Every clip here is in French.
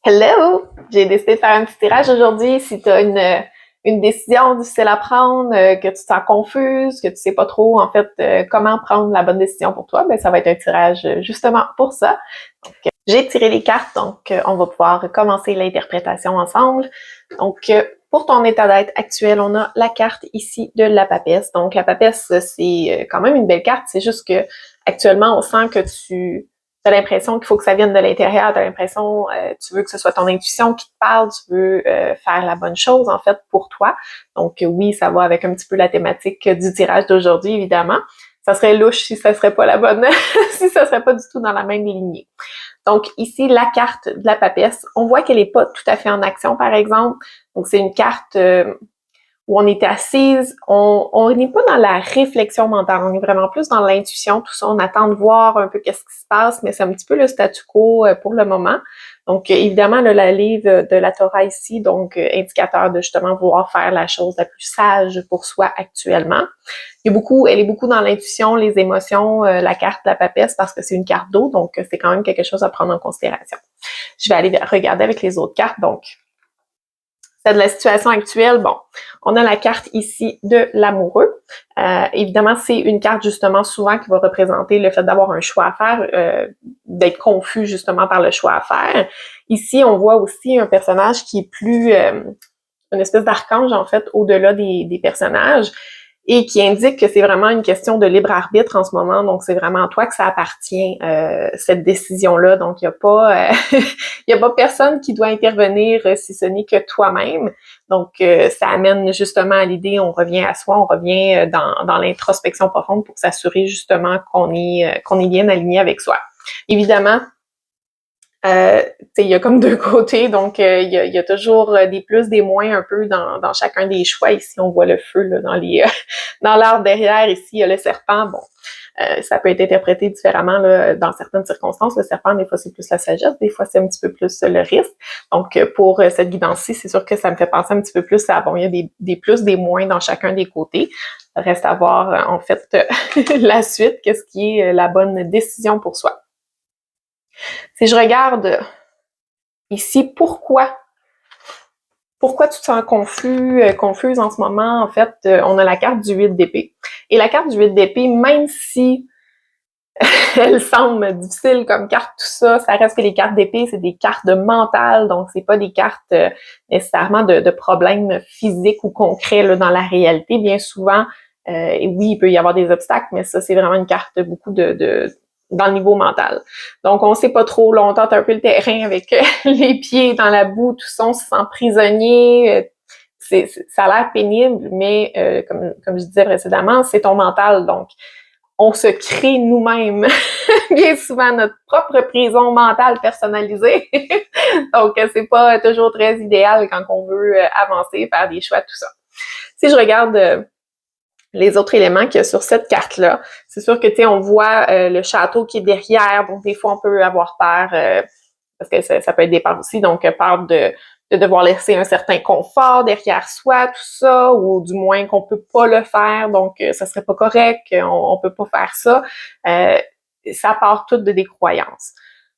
Hello! J'ai décidé de faire un petit tirage aujourd'hui. Si tu as une décision difficile à prendre, que tu te sens confuse, que tu sais pas trop en fait comment prendre la bonne décision pour toi, ben ça va être un tirage justement pour ça. Donc, j'ai tiré les cartes, donc on va pouvoir commencer l'interprétation ensemble. Donc, pour ton état d'être actuel, on a la carte ici de la papesse. Donc, la papesse, c'est quand même une belle carte. C'est juste que actuellement, on sent que tu as l'impression qu'il faut que ça vienne de l'intérieur, tu as l'impression, tu veux que ce soit ton intuition qui te parle, tu veux faire la bonne chose en fait pour toi. Donc oui, ça va avec un petit peu la thématique du tirage d'aujourd'hui, évidemment. Ça serait louche si ça serait pas la bonne, si ça serait pas du tout dans la même lignée. Donc ici, la carte de la papesse, on voit qu'elle est pas tout à fait en action, par exemple. Donc c'est une carte où on est assise, on n'est pas dans la réflexion mentale, on est vraiment plus dans l'intuition, tout ça, on attend de voir un peu qu'est-ce qui se passe, mais c'est un petit peu le statu quo pour le moment. Donc, évidemment, là, la livre de la Torah ici, donc indicateur de justement vouloir faire la chose la plus sage pour soi actuellement. Elle est beaucoup dans l'intuition, les émotions, la carte de la papesse, parce que c'est une carte d'eau, donc c'est quand même quelque chose à prendre en considération. Je vais aller regarder avec les autres cartes, donc de la situation actuelle, bon, on a la carte ici de l'amoureux. Évidemment, c'est une carte justement souvent qui va représenter le fait d'avoir un choix à faire, d'être confus justement par le choix à faire. Ici, on voit aussi un personnage qui est plus une espèce d'archange en fait au-delà des personnages et qui indique que c'est vraiment une question de libre arbitre en ce moment. Donc, c'est vraiment à toi que ça appartient, cette décision-là. Donc, il y a pas personne qui doit intervenir si ce n'est que toi-même. Donc, ça amène justement à l'idée, on revient à soi, on revient dans l'introspection profonde pour s'assurer justement qu'on est bien aligné avec soi. Évidemment, il y a comme deux côtés, donc il y a toujours des plus, des moins un peu dans chacun des choix. Ici, on voit le feu là, dans l'arbre derrière. Ici, il y a le serpent. Bon, ça peut être interprété différemment là, dans certaines circonstances. Le serpent, des fois, c'est plus la sagesse, des fois, c'est un petit peu plus le risque. Donc, pour cette guidance-ci, c'est sûr que ça me fait penser un petit peu plus à, bon, il y a des plus, des moins dans chacun des côtés. Reste à voir, en fait, la suite, qu'est-ce qui est la bonne décision pour soi. Si je regarde ici, pourquoi tu te sens confuse en ce moment? En fait, on a la carte du 8 d'épée. Et la carte du 8 d'épée, même si elle semble difficile comme carte, tout ça, ça reste que les cartes d'épée, c'est des cartes de mental, donc c'est pas des cartes nécessairement de problèmes physiques ou concrets là, dans la réalité. Bien souvent, et oui, il peut y avoir des obstacles, mais ça, c'est vraiment une carte beaucoup dans le niveau mental. Donc, on sait pas trop, là, on tente un peu le terrain avec les pieds dans la boue, tout ça, on se sent prisonnier. Ça a l'air pénible, mais comme je disais précédemment, c'est ton mental, donc on se crée nous-mêmes bien souvent notre propre prison mentale personnalisée. Donc, c'est pas toujours très idéal quand on veut avancer, faire des choix, tout ça. Si je regarde les autres éléments qu'il y a sur cette carte-là, c'est sûr que, tu sais, on voit le château qui est derrière, donc des fois, on peut avoir peur, parce que ça peut être des peurs aussi, donc peur de devoir laisser un certain confort derrière soi, tout ça, ou du moins qu'on peut pas le faire, donc ça serait pas correct, on peut pas faire ça. Ça part tout de des croyances.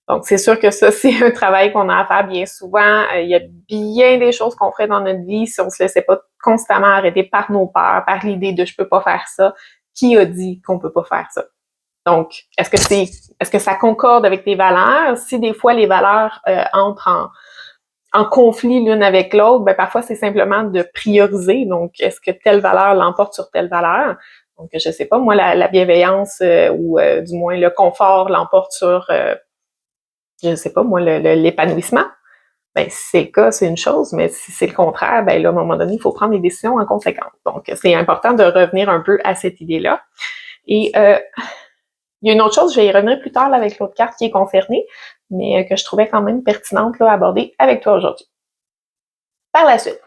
Donc, c'est sûr que ça, c'est un travail qu'on a à faire bien souvent. Il y a bien des choses qu'on ferait dans notre vie si on se laissait pas constamment arrêter par nos peurs, par l'idée de « je peux pas faire ça ». Qui a dit qu'on peut pas faire ça? Donc, est-ce que ça concorde avec tes valeurs? Si des fois les valeurs entrent en conflit l'une avec l'autre, ben parfois c'est simplement de prioriser. Donc, est-ce que telle valeur l'emporte sur telle valeur? Donc, je sais pas, moi, la bienveillance ou du moins le confort l'emporte sur, je sais pas, moi, l'épanouissement. Ben, si c'est le cas, c'est une chose, mais si c'est le contraire, ben là, à un moment donné, il faut prendre des décisions en conséquence. Donc, c'est important de revenir un peu à cette idée-là. Et il y a une autre chose, je vais y revenir plus tard là, avec l'autre carte qui est concernée, mais que je trouvais quand même pertinente là, à aborder avec toi aujourd'hui. Par la suite,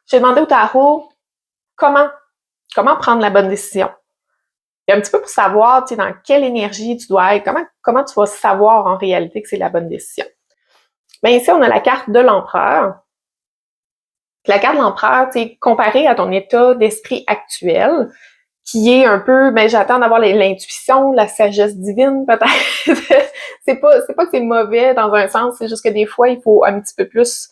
j'ai demandé au tarot comment prendre la bonne décision. Et un petit peu pour savoir, tu sais, dans quelle énergie tu dois être, comment tu vas savoir en réalité que c'est la bonne décision. Bien ici, on a la carte de l'empereur. La carte de l'empereur, tu sais, comparée à ton état d'esprit actuel, qui est un peu, ben j'attends d'avoir l'intuition, la sagesse divine peut-être. c'est pas que c'est mauvais dans un sens, c'est juste que des fois il faut un petit peu plus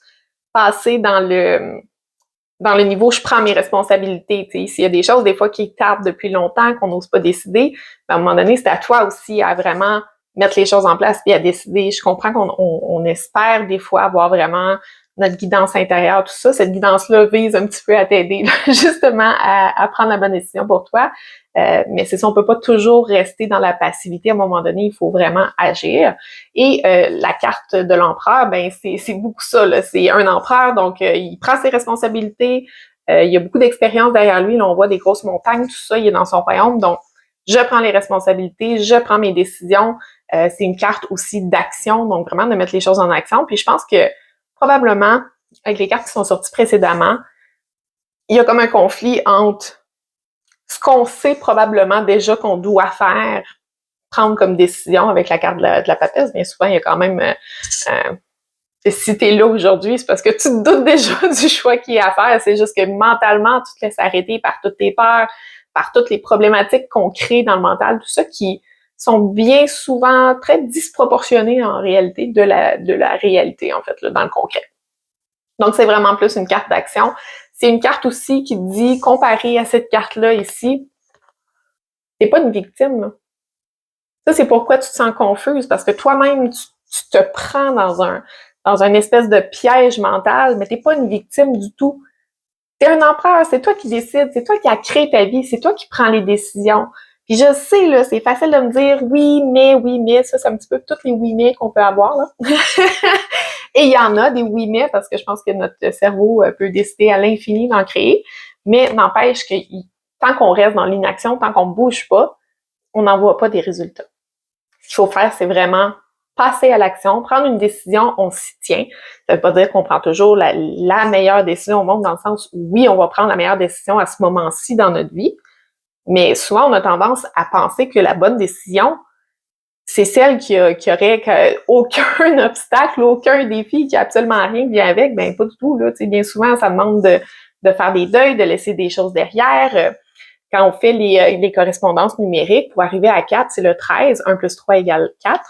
passer dans le niveau je prends mes responsabilités. S'il y a des choses des fois qui tardent depuis longtemps qu'on n'ose pas décider, ben à un moment donné c'est à toi aussi à vraiment mettre les choses en place puis à décider. Je comprends qu'on espère des fois avoir vraiment notre guidance intérieure, tout ça. Cette guidance-là vise un petit peu à t'aider justement à prendre la bonne décision pour toi. Mais c'est ça, on peut pas toujours rester dans la passivité. À un moment donné, il faut vraiment agir. Et la carte de l'empereur, ben c'est beaucoup ça. Là. C'est un empereur, donc il prend ses responsabilités. Il y a beaucoup d'expérience derrière lui. Là, on voit des grosses montagnes, tout ça. Il est dans son royaume, donc je prends les responsabilités, je prends mes décisions. C'est une carte aussi d'action, donc vraiment de mettre les choses en action. Puis je pense que probablement, avec les cartes qui sont sorties précédemment, il y a comme un conflit entre ce qu'on sait probablement déjà qu'on doit faire, prendre comme décision avec la carte de la papesse. Bien souvent, il y a quand même... si t'es là aujourd'hui, c'est parce que tu te doutes déjà du choix qui est à faire. C'est juste que mentalement, tu te laisses arrêter par toutes tes peurs, par toutes les problématiques qu'on crée dans le mental, tout ça qui sont bien souvent très disproportionnées en réalité de la réalité, en fait, là, dans le concret. Donc, c'est vraiment plus une carte d'action. C'est une carte aussi qui dit, comparé à cette carte-là ici, t'es pas une victime, là. Ça, c'est pourquoi tu te sens confuse, parce que toi-même, tu te prends dans un espèce de piège mental, mais t'es pas une victime du tout. T'es un empereur, c'est toi qui décides, c'est toi qui as créé ta vie, c'est toi qui prends les décisions. Puis je sais, là, c'est facile de me dire oui, mais, ça, c'est un petit peu tous les oui, mais qu'on peut avoir, là. Et il y en a des oui, mais, parce que je pense que notre cerveau peut décider à l'infini d'en créer, mais n'empêche que tant qu'on reste dans l'inaction, tant qu'on bouge pas, on n'en voit pas des résultats. Ce qu'il faut faire, c'est vraiment passer à l'action, prendre une décision, on s'y tient. Ça veut pas dire qu'on prend toujours la meilleure décision au monde, dans le sens où oui, on va prendre la meilleure décision à ce moment-ci dans notre vie, mais souvent on a tendance à penser que la bonne décision, c'est celle qui aurait aucun obstacle, aucun défi, qui a absolument rien qui vient avec. Ben pas du tout, là. T'sais, bien souvent, ça demande de faire des deuils, de laisser des choses derrière. Quand on fait les correspondances numériques, pour arriver à 4, c'est le 13. 1 plus 3 égale 4.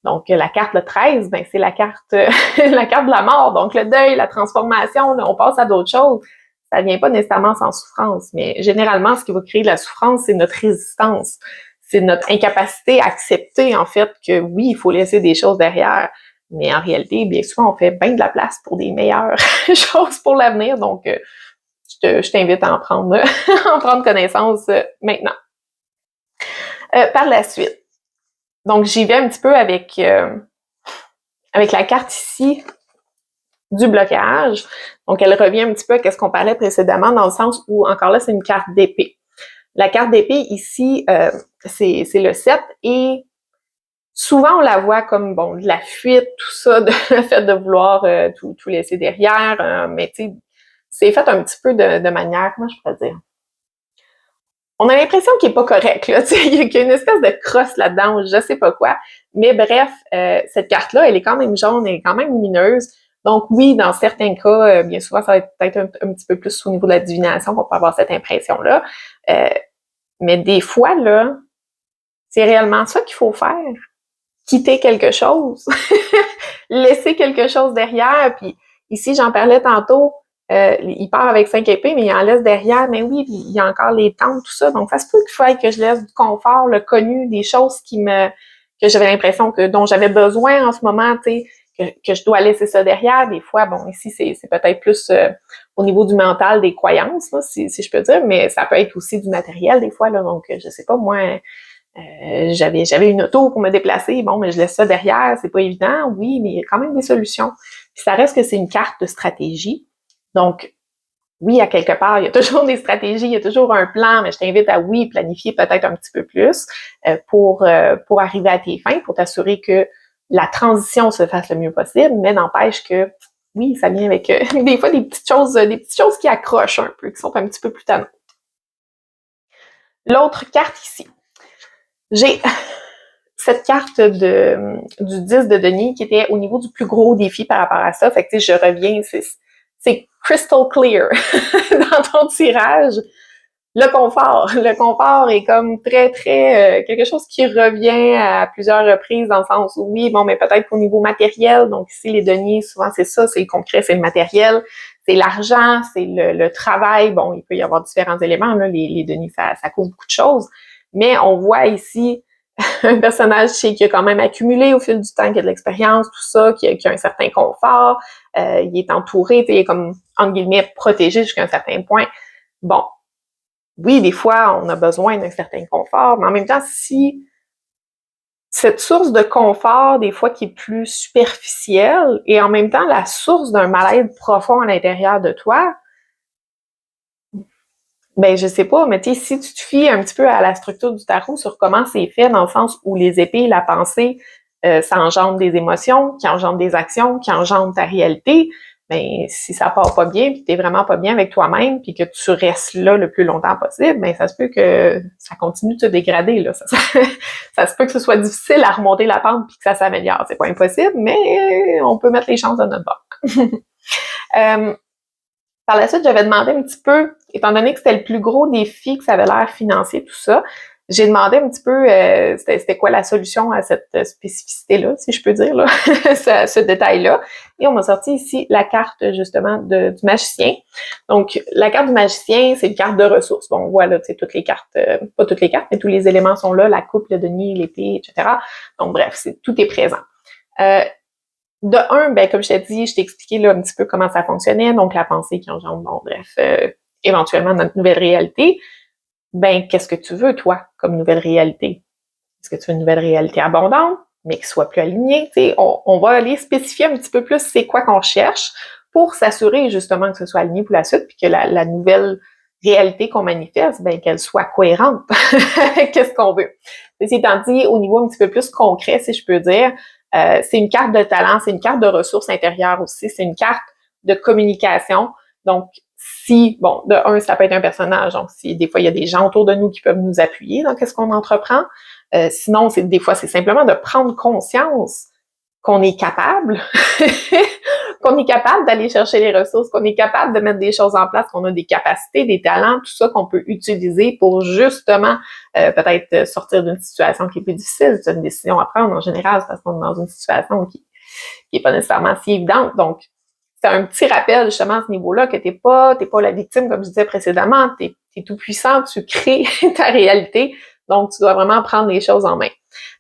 Donc, la carte le 13, ben c'est la carte la carte de la mort. Donc, le deuil, la transformation, là, on passe à d'autres choses. Ça vient pas nécessairement sans souffrance, mais généralement, ce qui va créer de la souffrance, c'est notre résistance. C'est notre incapacité à accepter, en fait, que oui, il faut laisser des choses derrière. Mais en réalité, bien souvent, on fait bien de la place pour des meilleures choses pour l'avenir. Donc, je t'invite à en prendre, en prendre connaissance maintenant. Par la suite, donc j'y vais un petit peu avec la carte ici du blocage. Donc, elle revient un petit peu à ce qu'on parlait précédemment, dans le sens où, encore là, c'est une carte d'épée. La carte d'épée, ici, c'est le 7, et souvent, on la voit comme, bon, de la fuite, tout ça, le fait de vouloir tout laisser derrière, mais tu sais, c'est fait un petit peu de manière, comment je pourrais dire? On a l'impression qu'il est pas correct, là, tu sais, il y a une espèce de crosse là-dedans, je sais pas quoi. Mais bref, cette carte-là, elle est quand même jaune, elle est quand même lumineuse. Donc oui, dans certains cas, bien souvent, ça va être peut-être un petit peu plus au niveau de la divination qu'on peut avoir cette impression-là. Mais des fois, là, c'est réellement ça qu'il faut faire. Quitter quelque chose. Laisser quelque chose derrière. Puis ici, j'en parlais tantôt, il part avec 5 épées, mais il en laisse derrière. Mais oui, puis il y a encore les tentes, tout ça. Donc, ça se peut qu'il faille que je laisse du confort, le connu, des choses que j'avais l'impression dont j'avais besoin en ce moment, tu sais, que je dois laisser ça derrière. Des fois, bon, ici, c'est peut-être plus au niveau du mental, des croyances, là, si je peux dire, mais ça peut être aussi du matériel, des fois, là. Donc, je sais pas, moi, j'avais une auto pour me déplacer, bon, mais je laisse ça derrière, c'est pas évident, oui, mais il y a quand même des solutions. Puis ça reste que c'est une carte de stratégie. Donc, oui, à quelque part, il y a toujours des stratégies, il y a toujours un plan, mais je t'invite à, oui, planifier peut-être un petit peu plus pour arriver à tes fins, pour t'assurer que la transition se fasse le mieux possible, mais n'empêche que, oui, ça vient avec des fois des petites choses qui accrochent un peu, qui sont un petit peu plus tannantes. L'autre carte ici. J'ai cette carte du 10 de denier qui était au niveau du plus gros défi par rapport à ça. Fait que, tu sais, je reviens, c'est crystal clear dans ton tirage. Le confort. Le confort est comme très, très quelque chose qui revient à plusieurs reprises dans le sens où oui, bon, mais peut-être qu'au niveau matériel, donc ici les deniers, souvent c'est ça, c'est le concret, c'est le matériel, c'est l'argent, c'est le travail. Bon, il peut y avoir différents éléments, là, les deniers, ça couvre beaucoup de choses. Mais on voit ici un personnage qui a quand même accumulé au fil du temps, qui a de l'expérience, tout ça, qui a un certain confort, il est entouré, il est comme, entre guillemets, protégé jusqu'à un certain point. Bon, oui, des fois, on a besoin d'un certain confort, mais en même temps, si cette source de confort, des fois, qui est plus superficielle, et en même temps la source d'un mal-être profond à l'intérieur de toi, ben je sais pas, mais tu sais, si tu te fies un petit peu à la structure du tarot sur comment c'est fait, dans le sens où les épées, la pensée, ça engendre des émotions, qui engendrent des actions, qui engendrent ta réalité, ben si ça part pas bien, puis t'es vraiment pas bien avec toi-même, puis que tu restes là le plus longtemps possible, ben ça se peut que ça continue de te dégrader, là. Ça se peut que ce soit difficile à remonter la pente puis que ça s'améliore. C'est pas impossible, mais on peut mettre les chances de notre bord. euh, Par la suite, j'avais demandé un petit peu, étant donné que c'était le plus gros défi, que ça avait l'air financier, tout ça, j'ai demandé un petit peu c'était quoi la solution à cette spécificité-là, si je peux dire, là, ce détail-là. Et on m'a sorti ici la carte, justement, du magicien. Donc, la carte du magicien, c'est une carte de ressources. Bon, voilà, tu sais, toutes les cartes, pas toutes les cartes, mais tous les éléments sont là, la coupe, le denier, l'épée, etc. Donc, bref, tout est présent. De un, ben comme je t'ai dit, je t'ai expliqué là un petit peu comment ça fonctionnait, donc la pensée qui engendre, bon bref, éventuellement notre nouvelle réalité. Ben qu'est-ce que tu veux toi comme nouvelle réalité? Est-ce que tu veux une nouvelle réalité abondante, mais qui soit plus alignée? Tu sais, on va aller spécifier un petit peu plus c'est quoi qu'on cherche pour s'assurer justement que ce soit aligné pour la suite, puis que la nouvelle réalité qu'on manifeste, ben qu'elle soit cohérente avec ce qu'on veut. Ceci étant dit, au niveau un petit peu plus concret, si je peux dire, c'est une carte de talent, c'est une carte de ressources intérieures aussi, c'est une carte de communication. Donc, si, bon, de un, ça peut être un personnage, donc si des fois il y a des gens autour de nous qui peuvent nous appuyer dans qu'est-ce qu'on entreprend. Sinon, des fois, c'est simplement de prendre conscience qu'on est capable, qu'on est capable d'aller chercher les ressources, qu'on est capable de mettre des choses en place, qu'on a des capacités, des talents, tout ça qu'on peut utiliser pour justement peut-être sortir d'une situation qui est plus difficile. C'est une décision à prendre en général parce qu'on est dans une situation qui est pas nécessairement si évidente. Donc, c'est un petit rappel justement à ce niveau-là que t'es pas la victime comme je disais précédemment, t'es tout puissant, tu crées ta réalité, donc tu dois vraiment prendre les choses en main.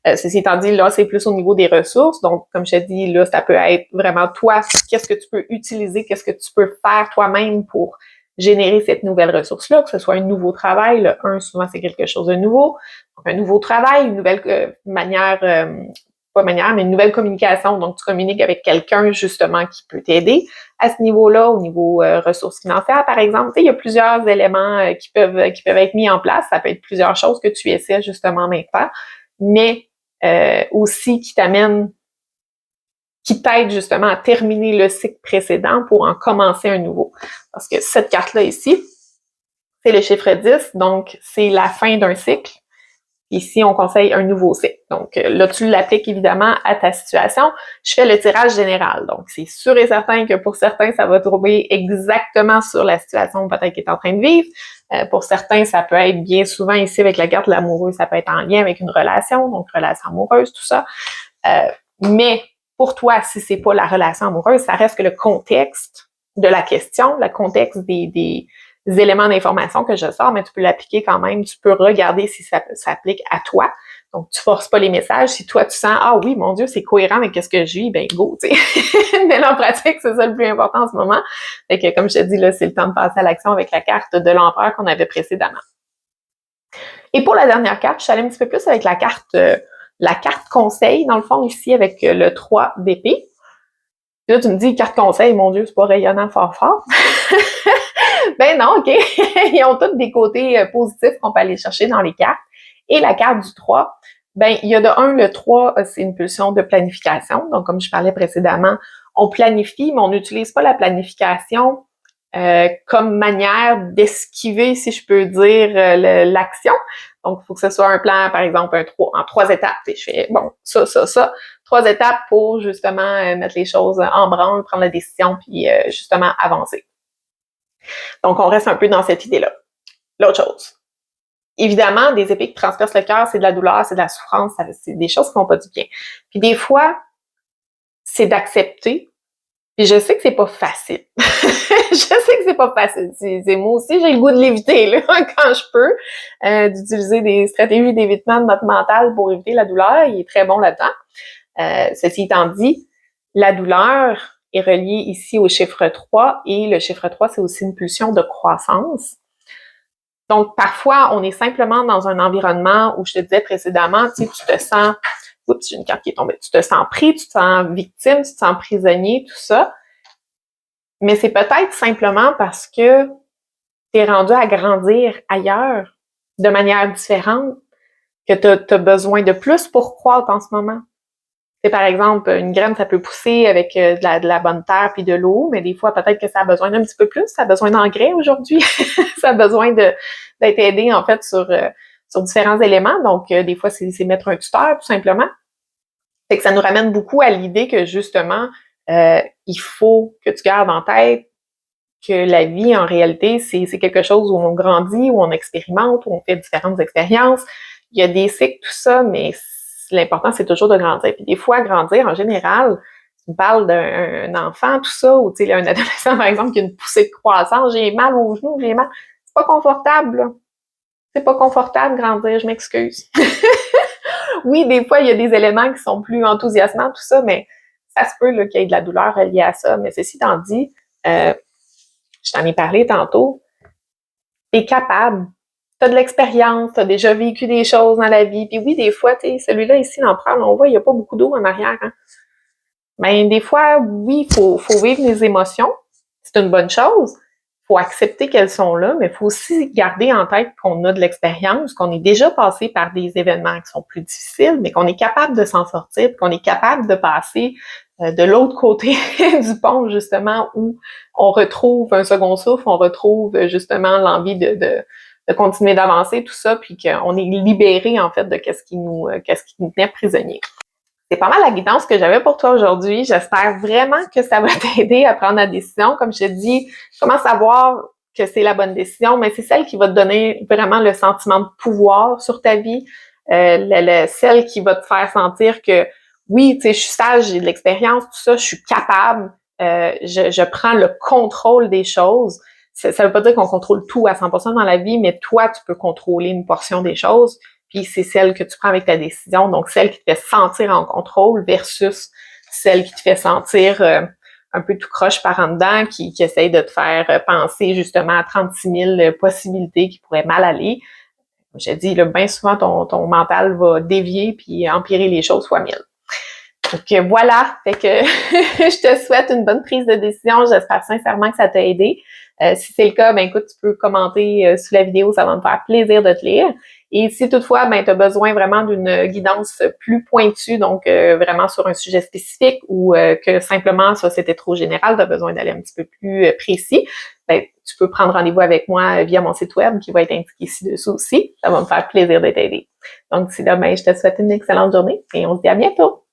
Ceci étant dit, là, c'est plus au niveau des ressources. Donc, comme je te dis, là, ça peut être vraiment toi, qu'est-ce que tu peux utiliser, qu'est-ce que tu peux faire toi-même pour générer cette nouvelle ressource-là, que ce soit un nouveau travail. Le 1, souvent, c'est quelque chose de nouveau. Donc, un nouveau travail, une nouvelle manière, pas manière, mais une nouvelle communication. Donc, tu communiques avec quelqu'un, justement, qui peut t'aider à ce niveau-là, au niveau ressources financières, par exemple. Tu sais, il y a plusieurs éléments qui peuvent être mis en place. Ça peut être plusieurs choses que tu essaies, justement, en même temps, mais aussi qui t'aide justement à terminer le cycle précédent pour en commencer un nouveau. Parce que cette carte-là ici, c'est le chiffre 10, donc c'est la fin d'un cycle. Ici, on conseille un nouveau cycle. Donc là, tu l'appliques évidemment à ta situation. Je fais le tirage général. Donc, c'est sûr et certain que pour certains, ça va tomber exactement sur la situation peut-être qu'il est en train de vivre. Pour certains, ça peut être bien souvent ici avec la carte de l'amoureux, ça peut être en lien avec une relation, donc relation amoureuse, tout ça. Mais pour toi, si c'est pas la relation amoureuse, ça reste que le contexte de la question, le contexte des éléments d'information que je sors, mais tu peux l'appliquer quand même. Tu peux regarder si ça s'applique à toi. Donc, tu forces pas les messages. Si toi, tu sens, ah oui, mon Dieu, c'est cohérent avec ce que je vis, ben go, tu sais. Mais en pratique, c'est ça le plus important en ce moment. Fait que, comme je te dis, là, c'est le temps de passer à l'action avec la carte de l'empereur qu'on avait précédemment. Et pour la dernière carte, je suis allée un petit peu plus avec la carte conseil, dans le fond, ici, avec le 3 d'épée. Là, tu me dis, carte conseil, mon Dieu, c'est pas rayonnant fort fort. Ben non, OK. Ils ont tous des côtés positifs qu'on peut aller chercher dans les cartes. Et la carte du 3, ben il y a de un, le 3, c'est une pulsion de planification. Donc, comme je parlais précédemment, on planifie, mais on n'utilise pas la planification comme manière d'esquiver, si je peux dire, l'action. Donc, il faut que ce soit un plan, par exemple, en 3 étapes. Et je fais, bon, ça. 3 étapes pour, justement, mettre les choses en branle, prendre la décision, puis justement, avancer. Donc, on reste un peu dans cette idée-là. l'autre chose. Évidemment, des épées qui transpercent le cœur, c'est de la douleur, c'est de la souffrance, c'est des choses qui font pas du bien. Puis des fois, c'est d'accepter. Puis je sais que c'est pas facile. Je sais que c'est pas facile. Moi aussi, j'ai le goût de l'éviter là, quand je peux, d'utiliser des stratégies d'évitement de notre mental pour éviter la douleur. Il est très bon là-dedans. Ceci étant dit, la douleur est reliée ici au chiffre 3 et le chiffre 3, c'est aussi une pulsion de croissance. Donc, parfois, on est simplement dans un environnement où je te disais précédemment, tu te sens, oups, j'ai une carte qui est tombée, tu te sens pris, tu te sens victime, tu te sens prisonnier, tout ça. Mais c'est peut-être simplement parce que tu es rendu à grandir ailleurs, de manière différente, que tu as besoin de plus pour croître en ce moment. C'est par exemple, une graine, ça peut pousser avec de la bonne terre puis de l'eau, mais des fois, peut-être que ça a besoin d'un petit peu plus. Ça a besoin d'engrais aujourd'hui. Ça a besoin d'être aidé, en fait, sur différents éléments. Donc, des fois, c'est mettre un tuteur, tout simplement. Fait que ça nous ramène beaucoup à l'idée que, justement, il faut que tu gardes en tête que la vie, en réalité, c'est quelque chose où on grandit, où on expérimente, où on fait différentes expériences. Il y a des cycles, tout ça, mais l'important, c'est toujours de grandir. Puis des fois, grandir, en général, tu me parles d'un enfant, tout ça, ou tu sais, un adolescent, par exemple, qui a une poussée de croissance, j'ai mal aux genoux, j'ai mal. C'est pas confortable, là. C'est pas confortable, grandir, je m'excuse. Oui, des fois, il y a des éléments qui sont plus enthousiasmants, tout ça, mais ça se peut qu'il y ait de la douleur reliée à ça. Mais ceci étant dit, je t'en ai parlé tantôt, t'es capable. T'as de l'expérience, t'as déjà vécu des choses dans la vie. Puis oui, des fois, tu sais, celui-là ici, l'en prend, on voit, il n'y a pas beaucoup d'eau en arrière. Hein. Mais des fois, oui, faut vivre les émotions. C'est une bonne chose. Faut accepter qu'elles sont là, mais il faut aussi garder en tête qu'on a de l'expérience, qu'on est déjà passé par des événements qui sont plus difficiles, mais qu'on est capable de s'en sortir, qu'on est capable de passer de l'autre côté du pont, justement, où on retrouve un second souffle, on retrouve justement l'envie de continuer d'avancer, tout ça, puis qu'on est libéré, en fait, de qu'est-ce qui nous tenait prisonniers. C'est pas mal la guidance que j'avais pour toi aujourd'hui. J'espère vraiment que ça va t'aider à prendre la décision. Comme je te dis, comment savoir que c'est la bonne décision? Mais c'est celle qui va te donner vraiment le sentiment de pouvoir sur ta vie, celle qui va te faire sentir que oui, tu sais, je suis sage, j'ai de l'expérience, tout ça, je suis capable, je prends le contrôle des choses. Ça veut pas dire qu'on contrôle tout à 100% dans la vie, mais toi, tu peux contrôler une portion des choses. Puis c'est celle que tu prends avec ta décision, donc celle qui te fait sentir en contrôle versus celle qui te fait sentir un peu tout croche par en dedans, qui essaye de te faire penser justement à 36 000 possibilités qui pourraient mal aller. Comme je dis, là, bien souvent, ton mental va dévier puis empirer les choses fois 1000. Donc voilà, fait que je te souhaite une bonne prise de décision. J'espère sincèrement que ça t'a aidé. Si c'est le cas, ben écoute, tu peux commenter sous la vidéo, ça va me faire plaisir de te lire. Et si toutefois, ben tu as besoin vraiment d'une guidance plus pointue, donc vraiment sur un sujet spécifique ou que simplement ça c'était trop général, tu as besoin d'aller un petit peu plus précis, ben tu peux prendre rendez-vous avec moi via mon site web qui va être indiqué ci-dessous aussi. Ça va me faire plaisir de t'aider. Donc d'ici là, ben je te souhaite une excellente journée et on se dit à bientôt.